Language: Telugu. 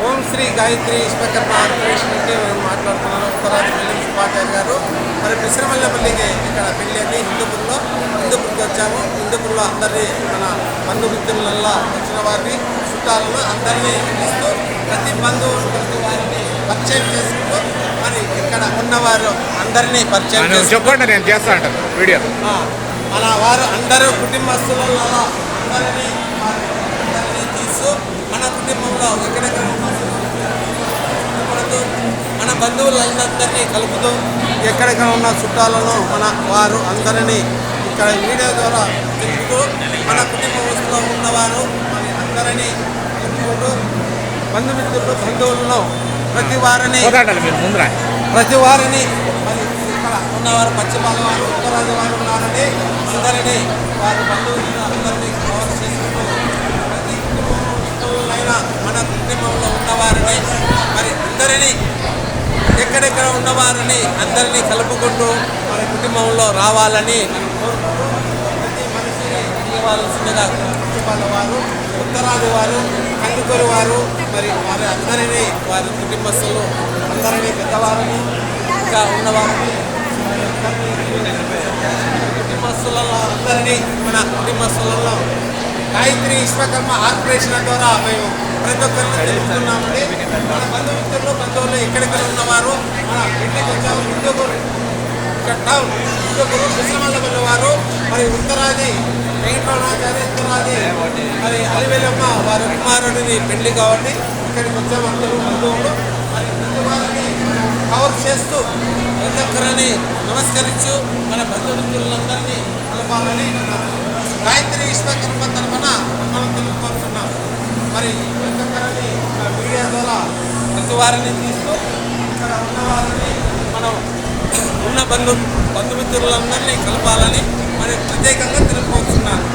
ఓం శ్రీ గాయత్రి విశ్వకర్మ ఆర్గనైజేషన్ నుండి మేము మాట్లాడుతున్నాను. ఉత్తరాది పెళ్లి సుభాచార్య గారు. మరి పిసిరమల్లపల్లికి ఇక్కడ పెళ్లి అని హిందూపూర్కి వచ్చాము. హిందూపూర్లో అందరినీ మన బంధుమిత్రులల్లా వచ్చిన వారిని చుట్టాలను అందరినీ ఇస్తూ ప్రతి బంధువులు ప్రతి వారిని పరిచయం చేసుకుంటూ మరి ఇక్కడ ఉన్నవారు అందరినీ పరిచయం చెప్పండి, నేను చేస్తా అంటాను వీడియో. మన వారు అందరూ కుటుంబస్తులలో అందరినీ తీస్తూ మన కుటుంబంలో ఎక్కడెక్కడ మన బంధువులందరినీ కలుపుతూ ఎక్కడెక్కడ ఉన్న చుట్టాలను మన వారు అందరినీ ఇక్కడ మీడియా ద్వారా తెలుపుతూ మన కుటుంబంలో ఉన్నవారు మరి అందరినీ కలుపుకుంటూ బంధుమిత్రులు బంధువులను ప్రతి వారిని మరి ఇక్కడ ఉన్నవారు పశ్చిమాల వారు ఉత్తరాది వారు ఉన్నారని అందరినీ వారి బంధువులను అందరినీ కవర్ చేసుకుంటూ ప్రతి కుటుంబంలో మన కుటుంబంలో ఉన్నవారిని మరి అందరినీ ఎక్కడెక్కడ ఉన్నవారిని అందరినీ కలుపుకుంటూ మన కుటుంబంలో రావాలని ప్రతి మనిషిని ఇవ్వాల్సిందిగా పశ్చిమాల వారు ఉత్తరాది వారు కందుకూరు వారు మరి వారి అందరినీ వారి కుటుంబస్తులు అందరినీ పెద్దవారిని ఇంకా ఉన్నవారిని కుటుంబస్తులలో అందరినీ మన కుటుంబస్తులలో గాయత్రి విశ్వకర్మ ఆర్గనైజేషన్ ద్వారా మేము ప్రతి ఒక్కరిని తెలుపుతున్నామండి. మన బంధువులు ఎక్కడెక్కడ ఉన్నవారు మన ఇంటికి వచ్చాము. హిందూపూర్ టౌన్ హిందూపూర్ పిసిరమల్లపల్లి వారు మరి ఉత్తరాది వెంకటరామాచార్య ఉత్తరాది మరి అలివెలమ్మ వారి కుమారుడిని పెళ్లి కాబట్టి ఇక్కడికి వచ్చాము. అందరూ బంధువులు మరి ప్రతి వారిని కవర్ చేస్తూ ప్రతి ఒక్కరిని నమస్కరించు మన బంధుమిత్రులందరినీ కలపాలని గాయత్రి విశ్వకర్మ తరఫున మనం తెలుపుకుంటున్నాం. మరి ప్రతి ఒక్కరిని మీడియా ద్వారా ప్రతి వారిని తీస్తూ ఇక్కడ ఉన్నవారిని మనం ఉన్న బంధుమిత్రులందరినీ కలపాలని మరి ప్రత్యేకంగా తెలుపుకుంటున్నాను.